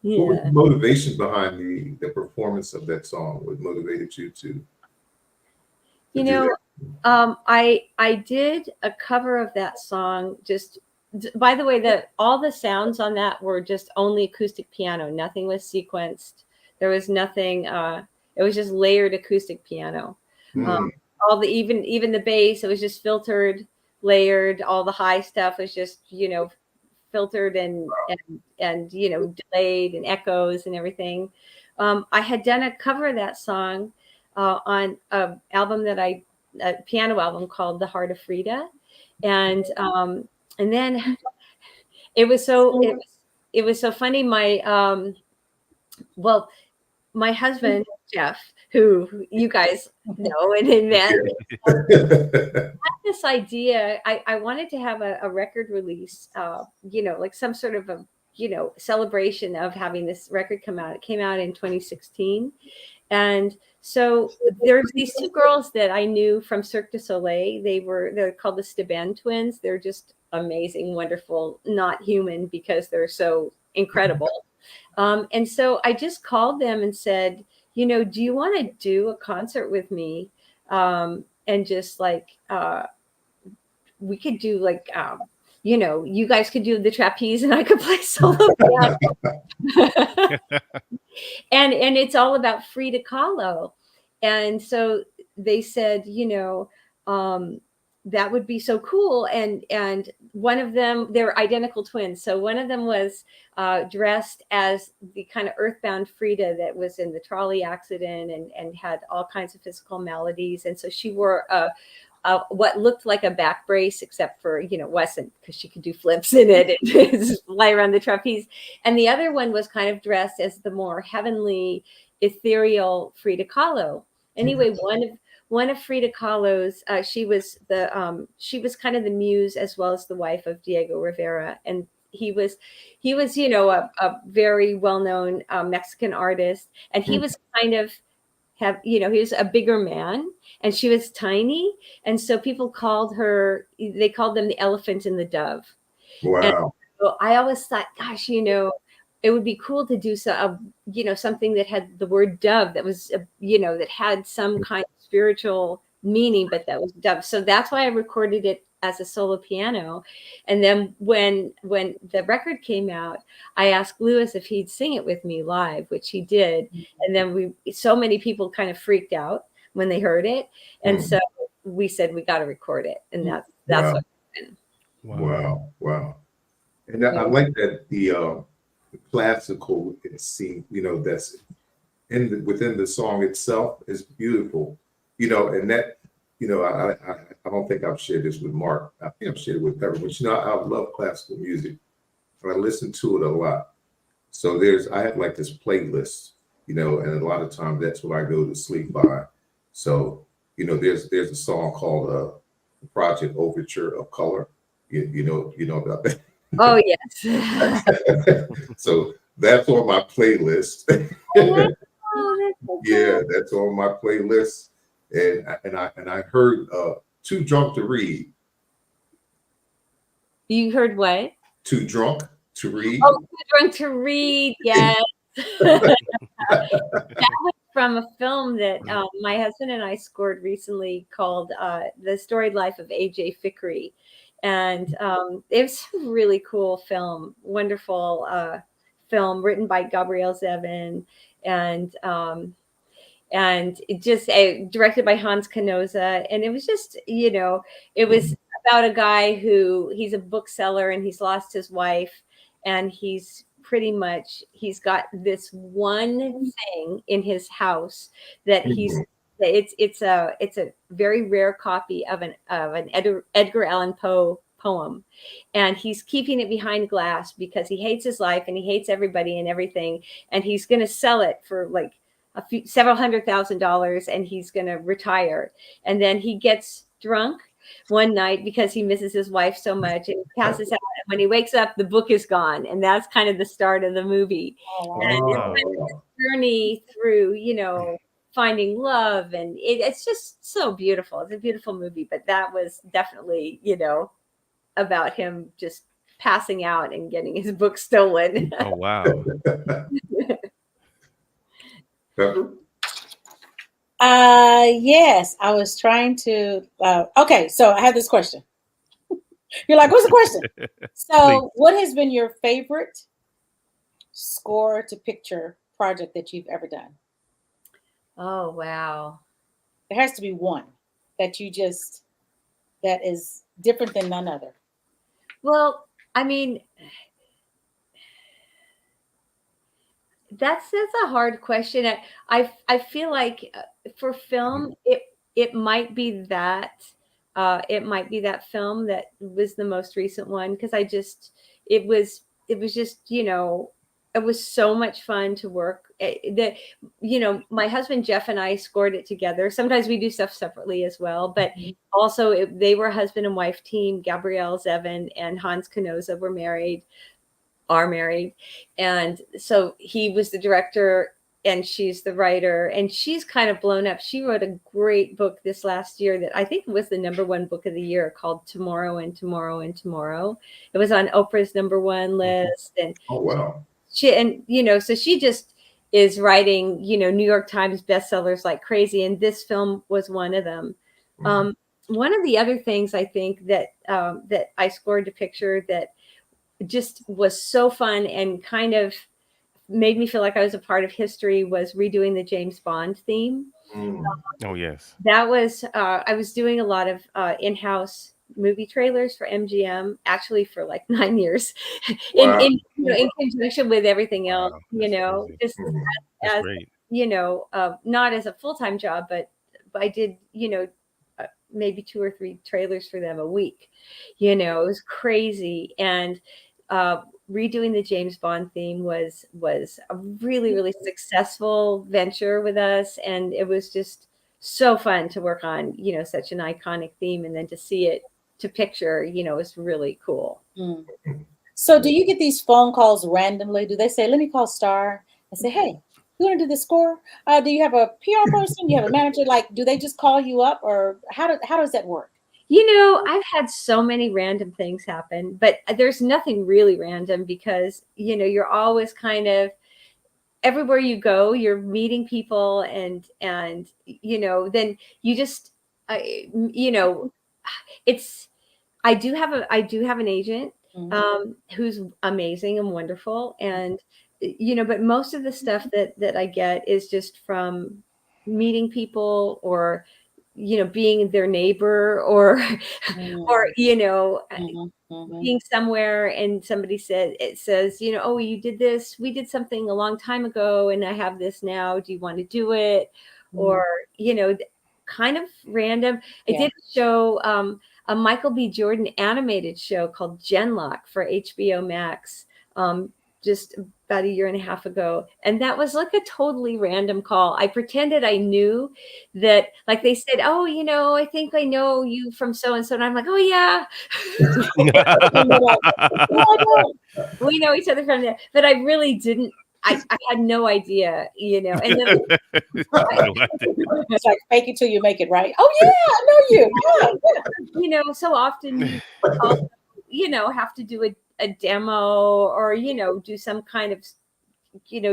What was Yeah. the motivation behind the performance of that song? What motivated you to You do know, that? I did a cover of that song. Just by the way, all the sounds on that were just only acoustic piano. Nothing was sequenced. There was nothing. It was just layered acoustic piano. All the even the bass, it was just filtered, layered. All the high stuff was just filtered and delayed and echoes and everything. I had done a cover of that song on an album a piano album called The Heart of Frida, and then it was so funny. My husband Jeff, who you guys know and met, had this idea. I wanted to have a record release, like some sort of a celebration of having this record come out. It came out in 2016. And so there's these two girls that I knew from Cirque du Soleil. They're called the Steban twins. They're just amazing, wonderful, not human because they're so incredible. And so I just called them and said, you know, do you want to do a concert with me? And just like, we could do like, you know, you guys could do the trapeze and I could play solo piano. and it's all about Frida Kahlo. And so they said, you know, that would be so cool. And one of them, they're identical twins. So one of them was dressed as the kind of earthbound Frida that was in the trolley accident and had all kinds of physical maladies. And so she wore what looked like a back brace, except for, you know, wasn't, because she could do flips in it and just fly around the trapeze. And the other one was kind of dressed as the more heavenly, ethereal Frida Kahlo. Anyway, one of Frida Kahlo's, she was kind of the muse as well as the wife of Diego Rivera, and he was, you know, a very well-known Mexican artist, and he was kind of he was a bigger man, and she was tiny, and so people called them the elephant and the dove. Wow. And so I always thought, gosh, you know, it would be cool to do you know, something that had the word dove, that was, you know, that had some kind of spiritual meaning, but that was dove. So that's why I recorded it as a solo piano. And then when the record came out, I asked Louis if he'd sing it with me live, which he did. And then so many people kind of freaked out when they heard it. And so we said, we got to record it. And that's what happened. Wow. And I like that the classical scene, you know, that's within the song itself is beautiful, you know, and that, you know, I don't think I've shared this with Mark. I think I've shared it with Pepper, but you know, I love classical music and I listen to it a lot. So I have like this playlist, you know, and a lot of times that's what I go to sleep by. So, you know, there's a song called Project Overture of Color. You know about that? Oh, yes. So that's on my playlist. Yeah, that's on my playlist. And I heard Too Drunk to Read. You heard what? Too Drunk to Read. Oh, Too Drunk to Read, yes. That was from a film that my husband and I scored recently called The Storied Life of A.J. Fikry. And it was a really cool film, wonderful film written by Gabrielle Zevin, and it just directed by Hans Canosa. And it was just, you know, it was about a guy he's a bookseller and he's lost his wife, and he's got this one thing in his house that it's a very rare copy of an Edgar Allan Poe poem, and he's keeping it behind glass because he hates his life and he hates everybody and everything, and he's going to sell it for like several $100,000, and he's going to retire. And then he gets drunk one night because he misses his wife so much, and he passes out, and when he wakes up the book is gone, and that's kind of the start of the movie. And it's kind of this journey through, you know, finding love, and it's just so beautiful. It's a beautiful movie, but that was definitely, you know, about him just passing out and getting his book stolen. Oh, wow. Yes, I was trying to. Okay, so I have this question. You're like, what's the question? So, what has been your favorite score to picture project that you've ever done? Oh, wow. There has to be one that that is different than none other. Well, I mean, that's a hard question. I feel like for film, it might be that film that was the most recent one, because it was just, you know, it was so much fun to work. You know, my husband Jeff and I scored it together. Sometimes we do stuff separately as well, but also they were a husband and wife team. Gabrielle Zevin and Hans Canosa are married, and so he was the director, she's the writer, and she's kind of blown up. She wrote a great book this last year that I think was the #1 book of the year, called Tomorrow and Tomorrow and Tomorrow. It was on Oprah's #1 list. And Oh, wow. so she just is writing, New York Times bestsellers like crazy. And this film was one of them. One of the other things I think that I scored to picture that just was so fun and kind of made me feel like I was a part of history was redoing the James Bond theme. Oh, yes. That was, I was doing a lot of in-house movie trailers for MGM, actually for like 9 years, Wow. in conjunction with everything else, Wow, that's just crazy. as, That's great. not as a full-time job, but I did, maybe 2 or 3 trailers for them a week. It was crazy. And redoing the James Bond theme was a really, really successful venture with us. And it was just so fun to work on, such an iconic theme, and then to see it to picture, is really cool. So do you get these phone calls randomly? Do they say, let me call Starr and say, hey, you want to do the score? Do you have a PR person? Do you have a manager? Like, do they just call you up, or how does that work? I've had so many random things happen, but there's nothing really random because, you're always kind of, everywhere you go, you're meeting people and then you just, I do have an agent who's amazing and wonderful. And, but most of the stuff that I get is just from meeting people or, being their neighbor or being somewhere and somebody says, oh, you did this. We did something a long time ago and I have this now. Do you want to do it? Or, kind of random. I did a show, a Michael B. Jordan animated show called Genlock for HBO Max, just about 1.5 years ago. And that was like a totally random call. I pretended I knew that, like they said, oh, I think I know you from so-and-so. And I'm like, oh yeah. We know each other from there. But I really didn't. I had no idea, and then it's like fake it till you make it, right? Oh yeah, I know you. Yeah. So often you also, have to do a demo or, do some kind of,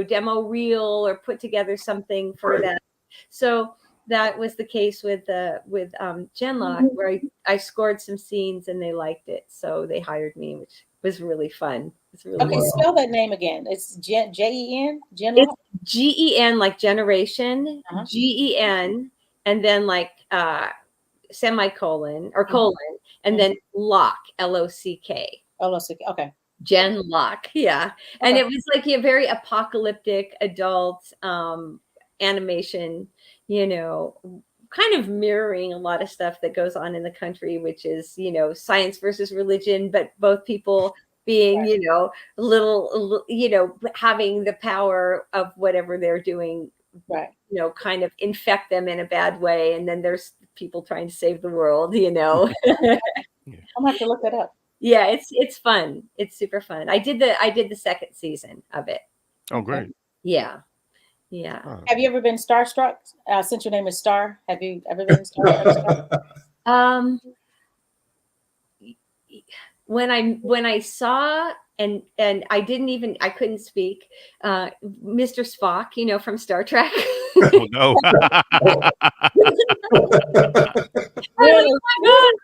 demo reel or put together something for that. So that was the case with Genlock, where I scored some scenes and they liked it. So they hired me, which was really fun. It's really okay, spell that name again. It's Gen? It's GEN, like generation, GEN, and then like semicolon or colon, and then lock, LOCK. Okay. Genlock, yeah. And it was like a very apocalyptic adult animation, kind of mirroring a lot of stuff that goes on in the country, which is, science versus religion, but both people being, a little, having the power of whatever they're doing, right, kind of infect them in a bad way. And then there's people trying to save the world, I'm gonna have to look that up. Yeah, it's fun. It's super fun. I did the second season of it. Oh, great. Yeah. Have you ever been starstruck? Since your name is Starr, have you ever been starstruck? When I saw and I couldn't speak, Mr. Spock, from Star Trek. Oh no. Oh my God.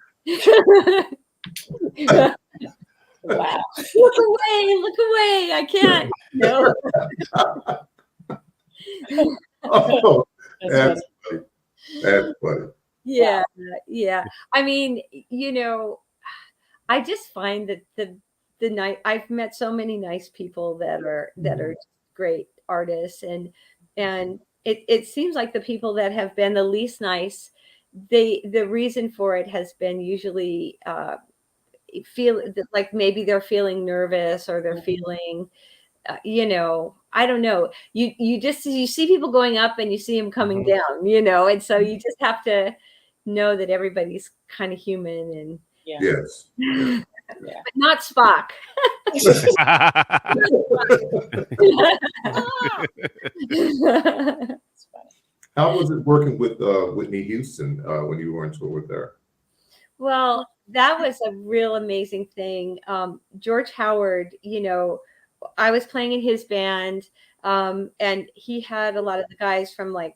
Wow. Look away. I can't. No. Oh, that's funny. That's funny. Yeah. I mean, I just find that the night I've met so many nice people that are great artists, and it seems like the people that have been the least nice, the reason for it has been usually feel like maybe they're feeling nervous or they're feeling I don't know, you see people going up and you see them coming down, and so you just have to know that everybody's kind of human. And yes. Yeah. But not Spock. It's funny. How was it working with Whitney Houston when you were on tour with her? Well, that was a real amazing thing. George Howard, I was playing in his band, and he had a lot of the guys from like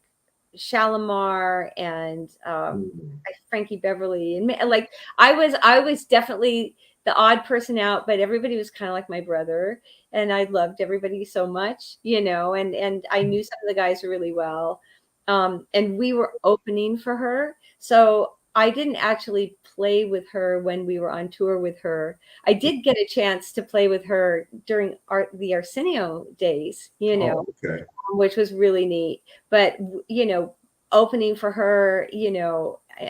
Shalimar and Frankie Beverly, and like I was definitely the odd person out, but everybody was kind of like my brother, and I loved everybody so much, and I knew some of the guys really well, and we were opening for her, so I didn't actually play with her when we were on tour with her. I did get a chance to play with her during the Arsenio days, Oh, okay. which was really neat. But, opening for her,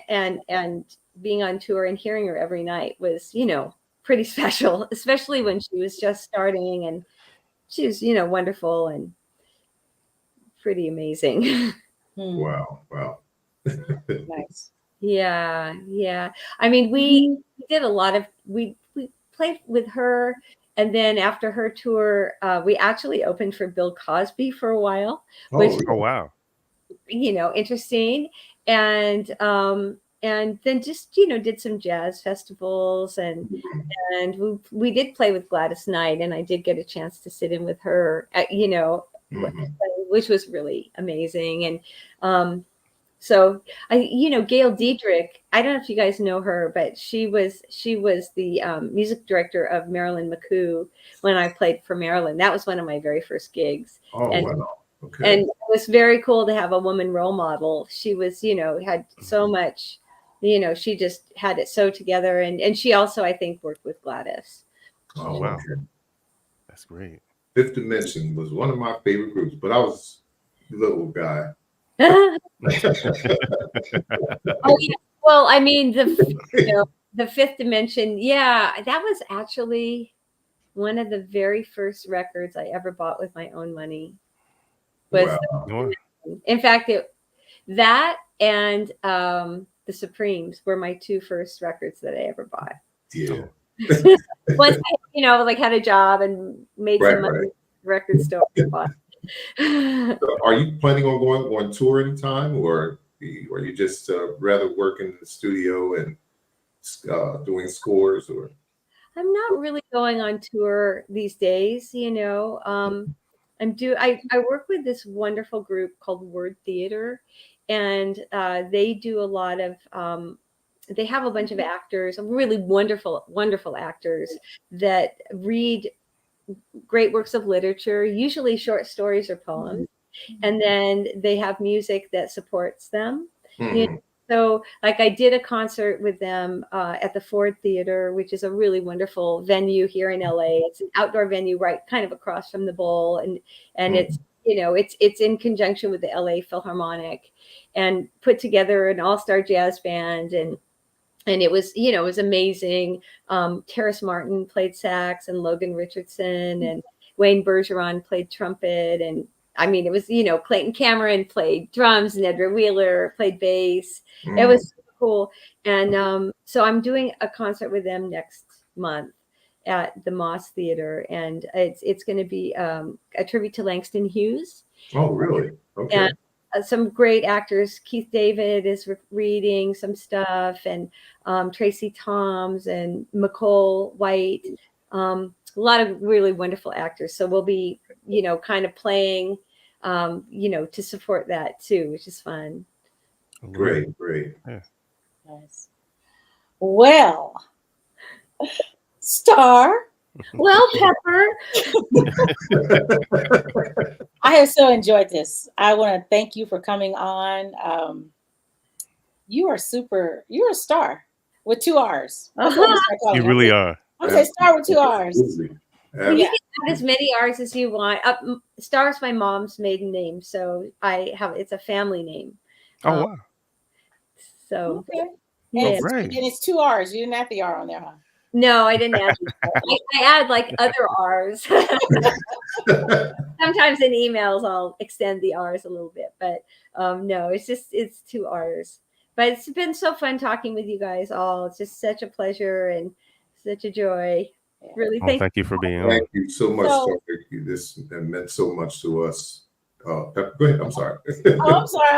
and being on tour and hearing her every night was, pretty special, especially when she was just starting, and she was, wonderful and pretty amazing. Wow. Nice. Yeah. I mean, we did a lot of, we played with her, and then after her tour, we actually opened for Bill Cosby for a while, which Oh wow. Interesting. And then just, did some jazz festivals, and we did play with Gladys Knight, and I did get a chance to sit in with her, which was really amazing. And, so Gail Diedrich, I don't know if you guys know her, but she was the music director of Marilyn McCoo when I played for Marilyn. That was one of my very first gigs. Oh, and, wow. Okay. And it was very cool to have a woman role model. She was, had so much, she just had it so together. And she also, I think, worked with Gladys. Oh, wow. Okay. That's great. Fifth Dimension was one of my favorite groups, but I was a little guy. Oh yeah. Well, I mean the Fifth Dimension. Yeah, that was actually one of the very first records I ever bought with my own money. Was Wow. in fact that and the Supremes were my two first records that I ever bought. Yeah. Once I, like had a job and made some money at the record store. So are you planning on going on tour anytime, or you just rather work in the studio and doing scores? Or I'm not really going on tour these days. I work with this wonderful group called Word Theater, and they do a lot of they have a bunch of actors, really wonderful actors that read great works of literature, usually short stories or poems, and then they have music that supports them. So like I did a concert with them at the Ford Theater, which is a really wonderful venue here in LA. It's an outdoor venue right kind of across from the Bowl, and it's it's in conjunction with the LA Philharmonic, and put together an all-star jazz band, and it was, it was amazing. Terrace Martin played sax, and Logan Richardson and Wayne Bergeron played trumpet. And I mean, it was, Clayton Cameron played drums, and Edgar Wheeler played bass. It was super cool. And so I'm doing a concert with them next month at the Moss Theater. And it's going to be a tribute to Langston Hughes. Oh, really? Okay. And some great actors. Keith David is reading some stuff, and Tracy Toms and McCole White. A lot of really wonderful actors. So we'll be, kind of playing, to support that too, which is fun. Great. Yeah. Nice. Well, Starr. Well, Pepper. I have so enjoyed this. I want to thank you for coming on. You're a star with 2 R's. You really are. I'm saying star with 2 R's. Absolutely. You can add as many R's as you want. Starr's my mom's maiden name, so it's a family name. Oh wow. So Okay. yeah. Right. And it's 2 R's. You didn't have the R on there, huh? No, I didn't add. I add like other R's. Sometimes in emails I'll extend the R's a little bit, but no, it's 2 R's. But it's been so fun talking with you guys all. It's just such a pleasure, and Such a joy. Really, Thank you for being on. Thank you so much, So- Starr. This meant so much to us. Pepper, go ahead. I'm sorry. Oh, I'm sorry.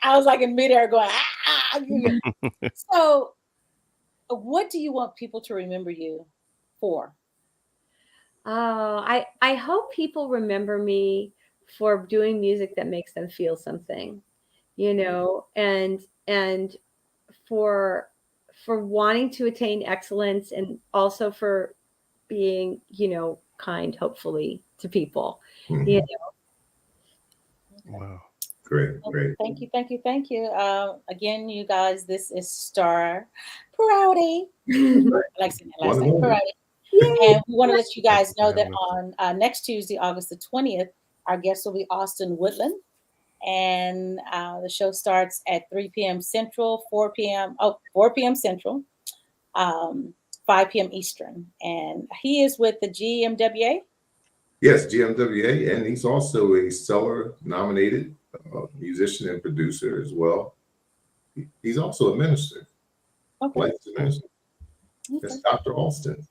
I was like in midair going, So, what do you want people to remember you for? Oh, I hope people remember me for doing music that makes them feel something, you know, and for wanting to attain excellence, and also for being, you know, kind, hopefully, to people. Mhm. You Wow. Great. Thank you. Again, you guys, this is Starr Parodi. know. I like saying that last name, Wonderful. Parodi. Yay. And we want to let you guys know that having on next Tuesday, August the 20th, our guest will be Austin Woodland. And the show starts at 3 p.m. Central, 4 p.m. Central, 5 p.m. Eastern. And he is with the GMWA. Yes, GMWA, and he's also a Stellar-nominated musician and producer as well. He's also a minister. Okay. Licensed minister. That's Dr. Alston.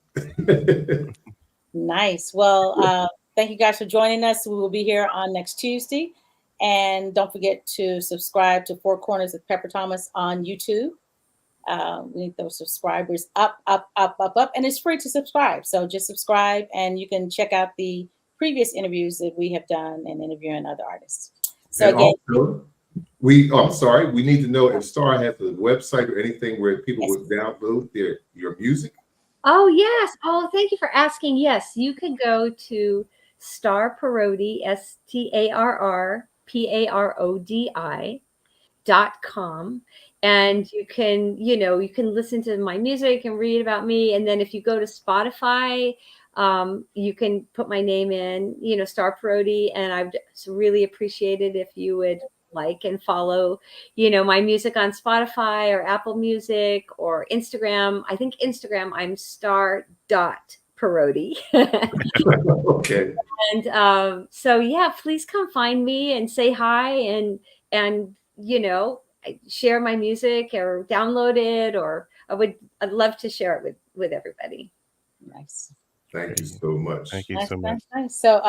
Nice. Well, thank you guys for joining us. We will be here on next Tuesday. And don't forget to subscribe to Four Corners with Pepper Thomas on YouTube. We need those subscribers up. And it's free to subscribe. So just subscribe, and you can check out the previous interviews that we have done and interviewing other artists. So And again, also, I'm sorry, we need to know if Starr has a website or anything where people would download your music. Oh, yes. Oh, thank you for asking. Yes, you can go to Starr Parodi, StarrParodi.com. And you can, you know, you can listen to my music and read about me. And then if you go to Spotify, you can put my name in, you know, Starr Parodi. And I'd really appreciate it if you would like and follow, you know, my music on Spotify or Apple Music or Instagram. I think Instagram, I'm Starr.Parodi. Okay. And so, yeah, please come find me and say hi, and you know, share my music or download it, or I'd love to share it with everybody. nice. Thank you so much. Thank you Nice, so much. nice. So,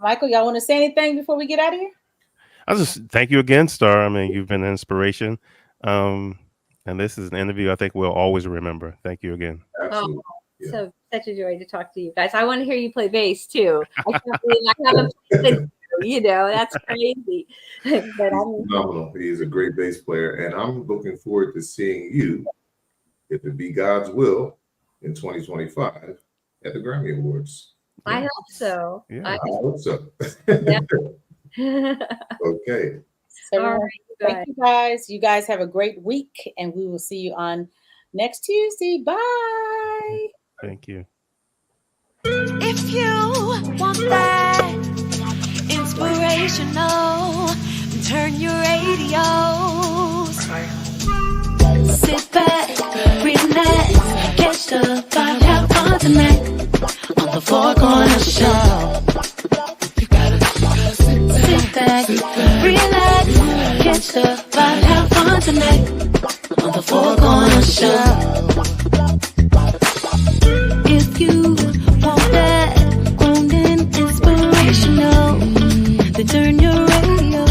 Michael, y'all want to say anything before we get out of here? I just thank you again, Starr. I mean, you've been an inspiration. And this is an interview I think we'll always remember. Thank you again. Absolutely. Yeah. So such a joy to talk to you guys. I want to hear you play bass too. I can't believe I haven't played, you know, that's crazy. But Phenomenal. He is a great bass player, and I'm looking forward to seeing you, if it be God's will, in 2025 at the Grammy Awards. I hope so. Yeah. I hope so. Yeah. Okay. So All right, you guys. thank you guys. You guys have a great week, and we will see you on next Tuesday. Bye. Thank you. If you want that inspirational, turn your radios. Sit back, relax, catch the vibe, have fun tonight on the Four Corner Show. Sit back, relax, catch the vibe, have fun tonight on the Four Corner Show. If you want that grounding inspirational, then turn your radio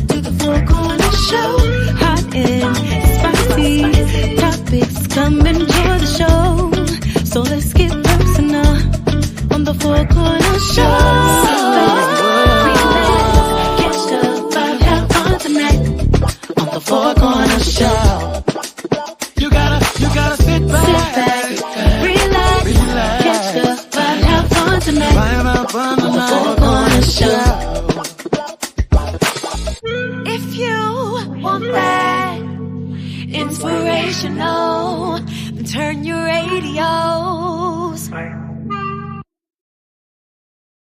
to the Four Corner Show. Hot and spicy topics, come enjoy the show. So let's get personal on the Four Corner Show. Catch the vibe, have fun tonight on the Four Corner Show. You gotta sit back, relax, catch the vibe, have fun tonight on the Four Corner Show. If you want that inspirational, then turn your radio